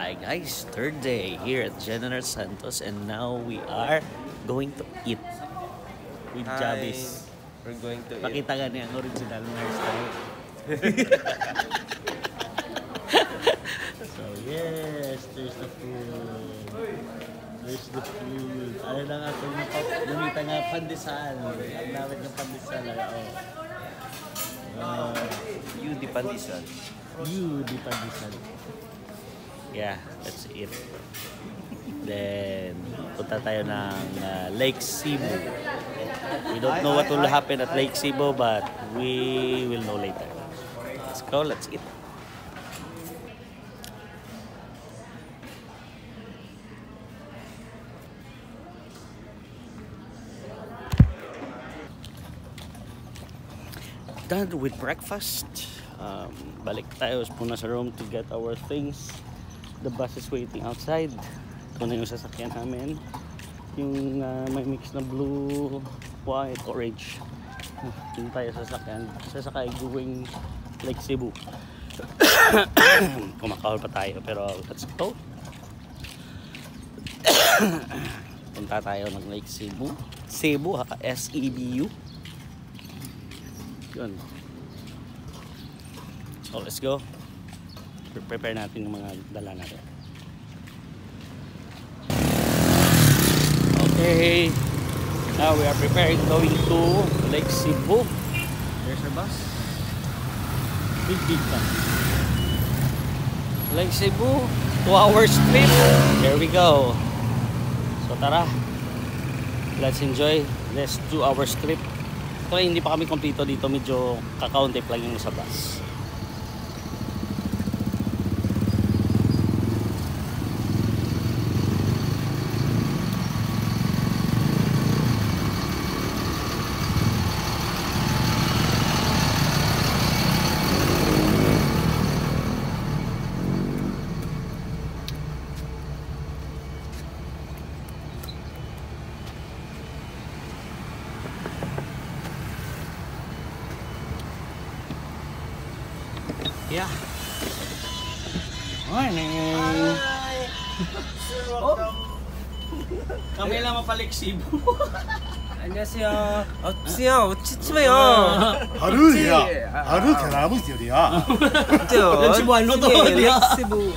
Hi guys, third day here at General Santos and now we are going to eat with Javis. We're going to eat. Pakita gani ang original ng hairstyle. So yes, there's the food. There's the food. Ano na nga ito lumita nga pandesal. Ang namit ng pandesal. You di pandesal. You di pandesal. Yeah, that's it. Then, punta tayo ng Lake Cebu. We don't know what will happen at Lake Cebu, but we will know later. Let's go, let's eat. Done with breakfast. Balik tayo muna sa room to get our things. The bus is waiting outside. Ito na yung sasakyan namin. Yung may mix na blue, white, orange. Yung tayo sasakyan. Sasakay going Lake Cebu. Kumakahol pa tayo pero let's go. Punta tayo ng Lake Cebu. Cebu ha, S-E-B-U. Yun. So let's go. Prepare natin yung mga dala natin. Okay. Now we are preparing going to Lake Cebu. There's our bus. Big bus. Lake Cebu, 2 hours trip. Here we go. So tara. Let's enjoy this 2 hours trip. Ito hindi pa kami kompleto dito. Medyo kakaunti lang yung sa bus. Yeah. Morning. Hi. Oh. Kami lang mapalik Cebu. 안녕하세요. 수영 치치매요. 하루야. 하루 대나무 있어야. 진짜. Cebu ano to? Cebu.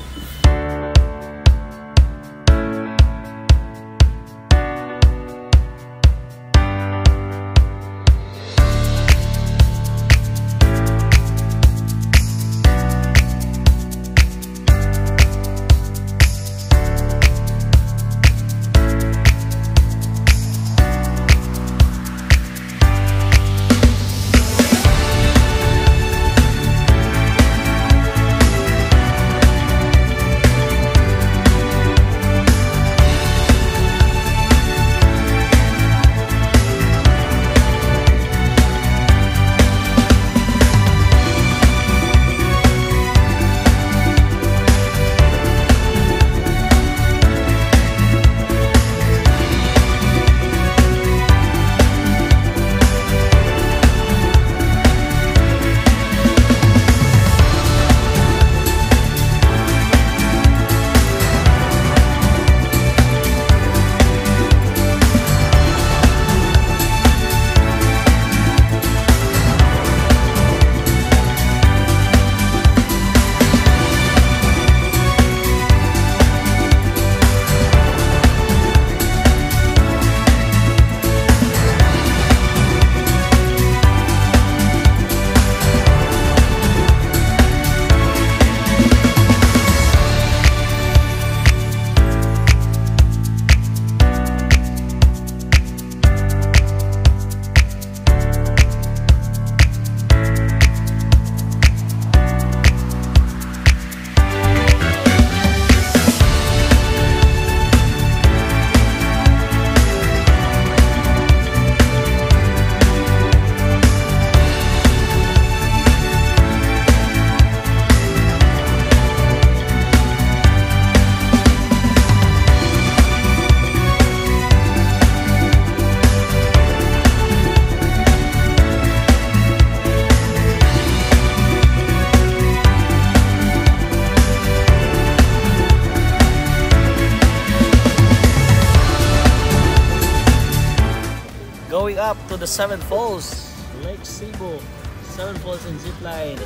up to the Seven Falls, Lake Cebu. Seven Falls and Zipline.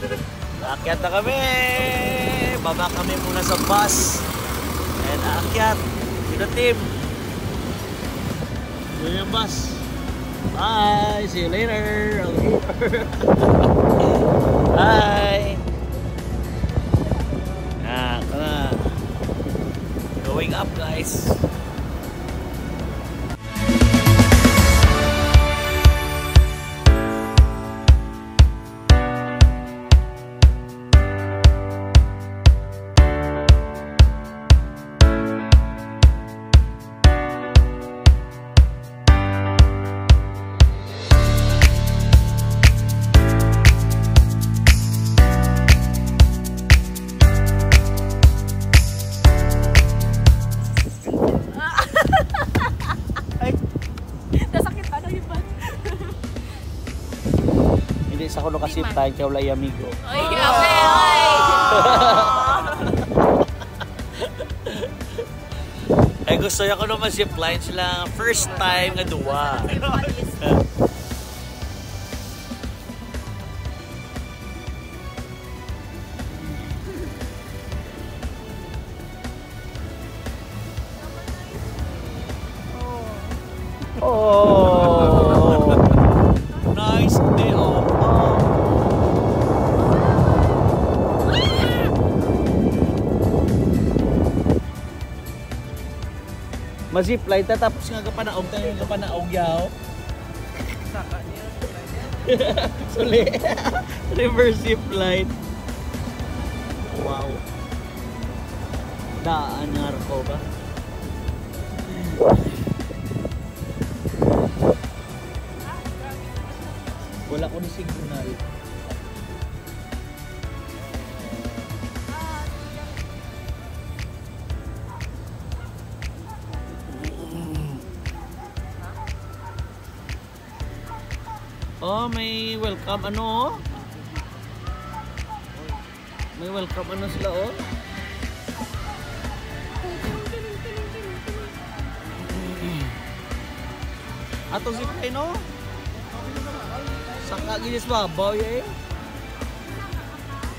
Aakyat na kami! Baba kami muna sa bus. And aakyat with the team. Yun yung bus. Bye! See you later! Bye! Going up, guys. Sa kuno kasi tayo kay ulay amigo. Oy, grabe, oy. Ay gusto ya ko naman zipline sila first time nga duwa. Oh. Nice day off. Mazipline ta tapos nga kapanaog tayo nga kapanaog yaw. Saka niya. Suli. Reverse zipline. Wow. Daanar ko ba? Wala ko ni signal. Oh, may welcome ano? May welcome ano sila oh? Ato zipline no? Saka ginis babaw eh.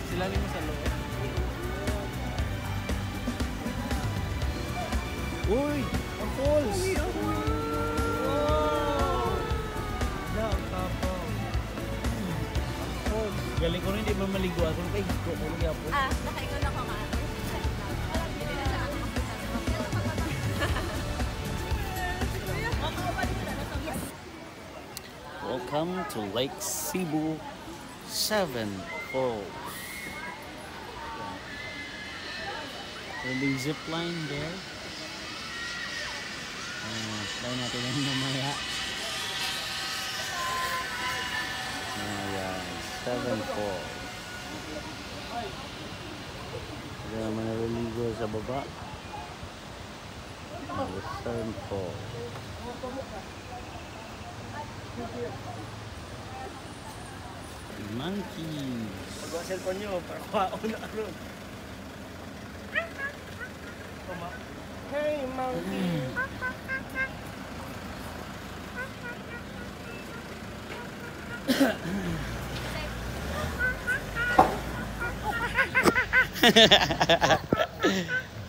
Sila ni mo sa loob. Uy, ang falls. Galing ko rin, di ba maligo ako? Ay, ko ko rin po. Nakaingon ako nga. Welcome to Lake Cebu, Seven Falls. The zip line there. Try natin yung mamaya. Ayan, Seven Falls. Hindi naman naliligo sa baba. Seven Falls. Monkeys. Pag cellphone nyo, para kwaon na ano. Hey, monkey!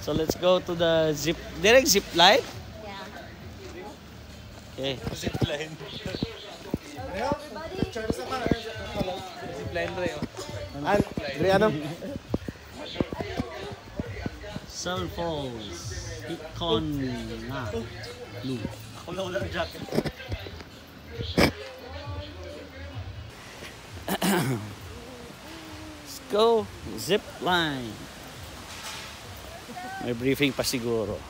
So let's go to the direct zip line. Yeah. Okay. Zipline. Zipline rin oh. Seven Falls. Icon na. Blue. Ako na wala ang jacket. Let's go. Zip line. May briefing pa siguro.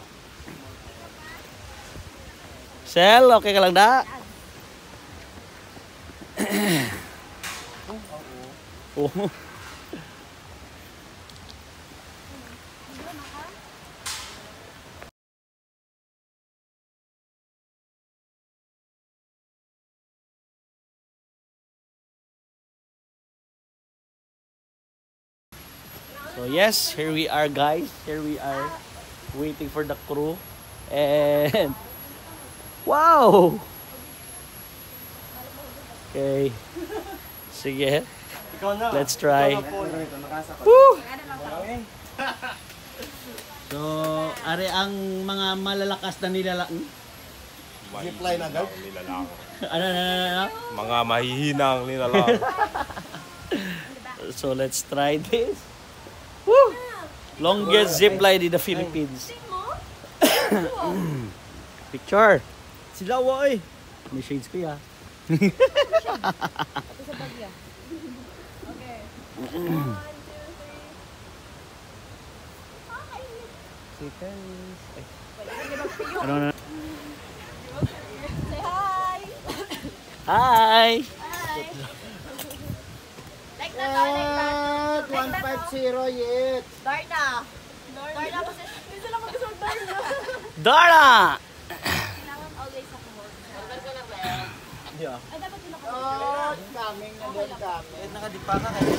Sel, okay ka lang da? Oh. So yes, here we are guys. Here we are waiting for the crew. And wow! Okay. Sige. Ikaw na. Let's try. Woo! So, are ang mga malalakas na nilalang. Zipline agad. Nilalang. Ano? Mga mahihinang nilalang. So, let's try this. Woo! Longest zipline in the Philippines. Picture. Sila woy. May shades ko ya. Ito sa bagya. Okay. 1, 2, 3. Ano na? Say hi! Hi! Hi! Like that, like that. 150 yet. Darna! Darna kasi. Minsan lang mag-isang Darna. Dara! Kailangan always ako mo. Dapat ko na ba? Yeah. Ay, dapat din ako. Oh, coming na din kami. Nakadipa ka kayo.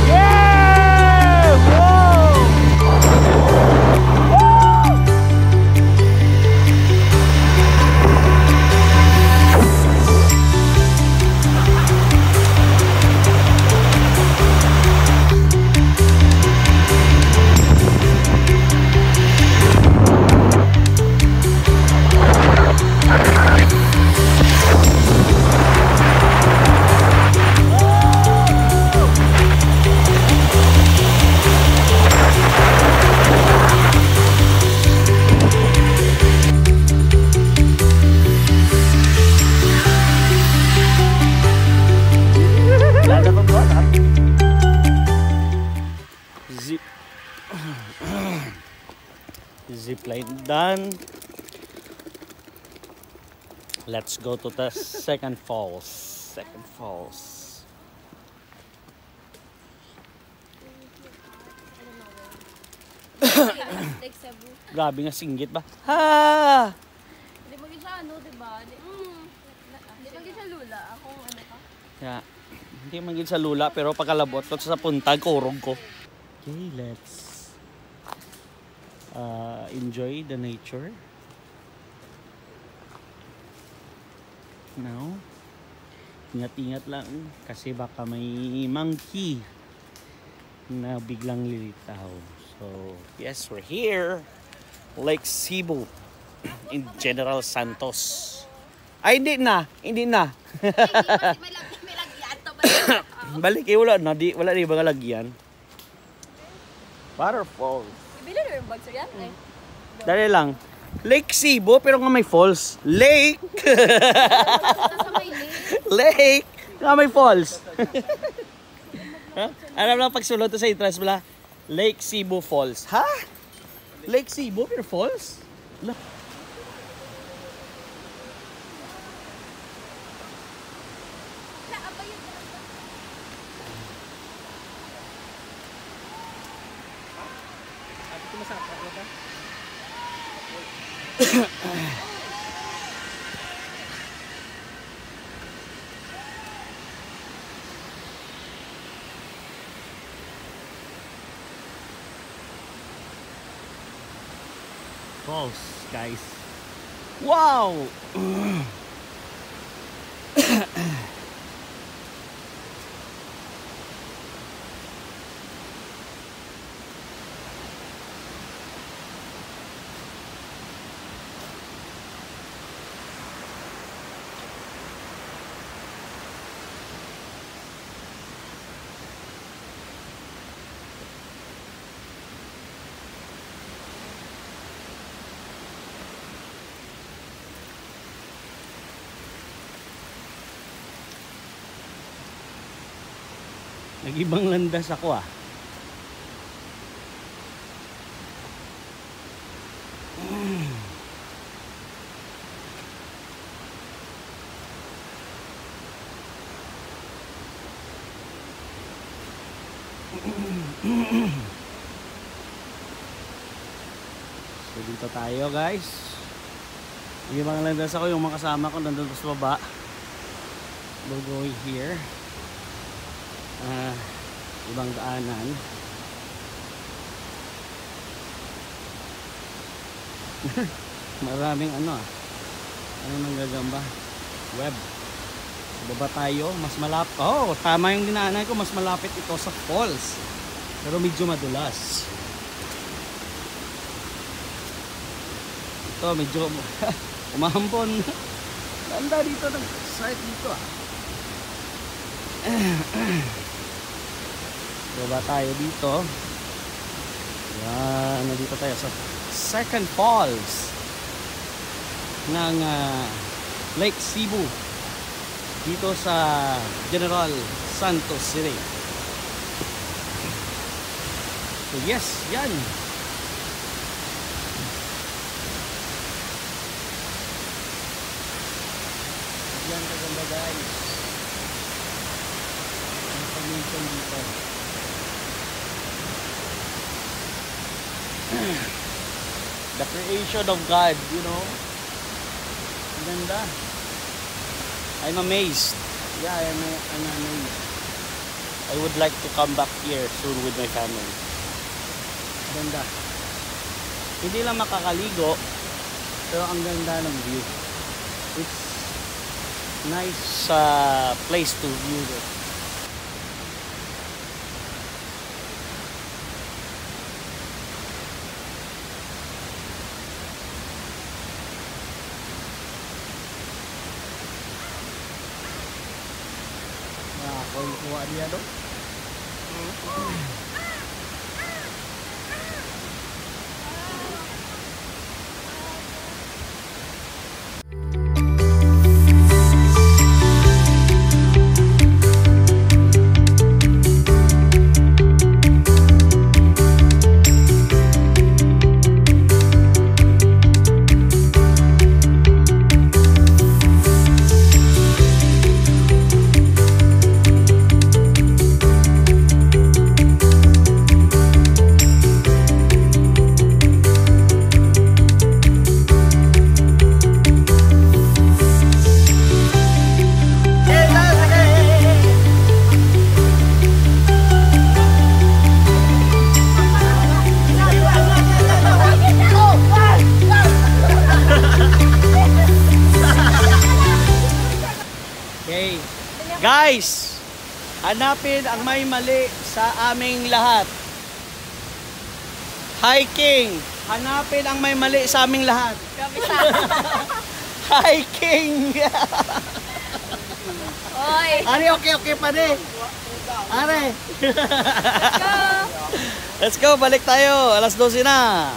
Yeah! Whoa! Zip line done. Let's go to the second falls. Second falls. Like Cebu. Grabe nga singgit ba? Ha! Hindi mo siya ano, diba? Hindi mo siya lula. Ako ano ka? Yeah. Hindi man gid sa lula pero pagkalabot ko sa puntag kurog ko. Okay, let's enjoy the nature. Now, ingat-ingat lang kasi baka may monkey na biglang lilitaw. So, yes, we're here. Lake Cebu in General Santos. Ay, hindi na. Hindi na. May lagyan to ba? Balik eh, wala na. Wala na ibang lagyan. Waterfall. Ibili na yung bags yan? Ay. Dali lang. Lake Cebu, pero nga may falls. Lake! Sa may lake. Lake! Nga may falls. Huh? Alam lang pagsulot to sa entrance pala. Lake Cebu Falls. Ha? Lake Cebu, pero falls? Falls, guys. Wow! Nag-ibang landas ako ah. So dito tayo guys. Nag-ibang landas ako, yung mga kasama ko nandun sa baba. We're going here. Ibang daanan. Maraming ano nang gagamba. Web. Baba tayo, mas malapit. Oh, tama yung dinaanan ko, mas malapit ito sa falls. Pero medyo madulas. Ito medyo umahambon. Ganda dito ng site dito ah. Baba tayo dito. Yan, nandito tayo sa second falls ng Lake Cebu dito sa General Santos City. So yes, yan. Yan kaganda guys. Ang pamilyon dito. The creation of God, you know. Ang ganda. I'm amazed. Yeah, I'm amazed. I would like to come back here soon with my family. Ganda. Hindi lang makakaligo, pero ang ganda ng view. It's nice place to view it. Kuha dia dong. Guys, hanapin ang may mali sa aming lahat. Hiking, hanapin ang may mali sa aming lahat. Hiking. Oy. Are, okay pa rin. Are. Let's go. Let's go, balik tayo. Alas 12 na.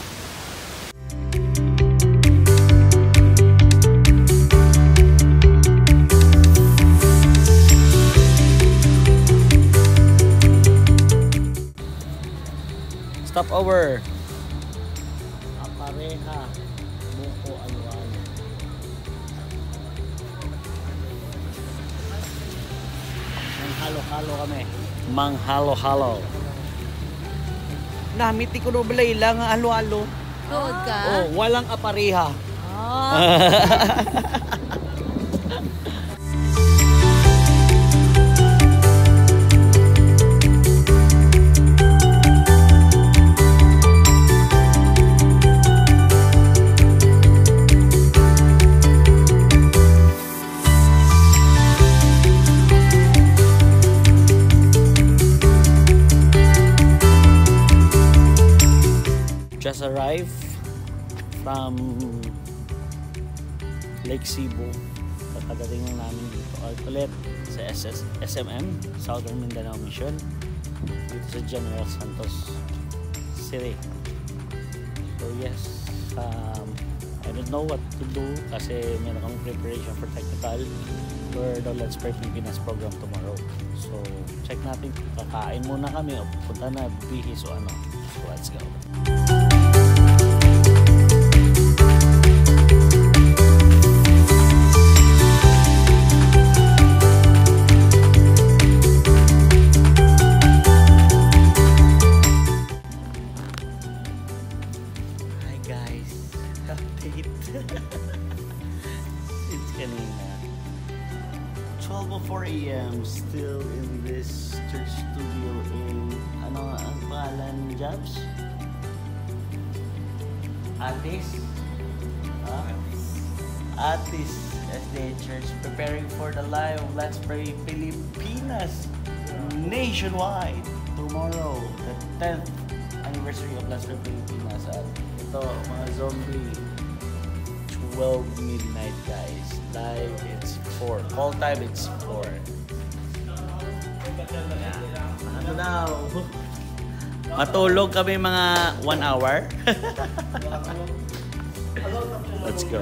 Stop over. Apareha. Buko Aluan. Manghalo-halo kami. Manghalo-halo. Namiti ko doblay lang ang alo-alo. Good ka? Oh, walang apareha. Oh. Just arrived from Lake Cebu. Pagkadating lang namin dito ulit sa SMM, Southern Mindanao Mission, dito sa General Santos City. So yes, I don't know what to do kasi meron kaming preparation for technical for the Let's Pray Pilipinas program tomorrow. So check natin, kakain muna kami o pupunta na bihis o ano. So let's go. It's kanina 12:04 AM, still in this church studio in ano ang pangalan, Jobs? Atis Atis SDA Church preparing for the live Let's Pray Pilipinas nationwide tomorrow, the 10th anniversary of Let's Pray Pilipinas. At ito, mga zombie, 12 midnight guys. Live, it's 4. Call time, it's 4. Ano daw? Matulog kami mga 1 hour. Let's go.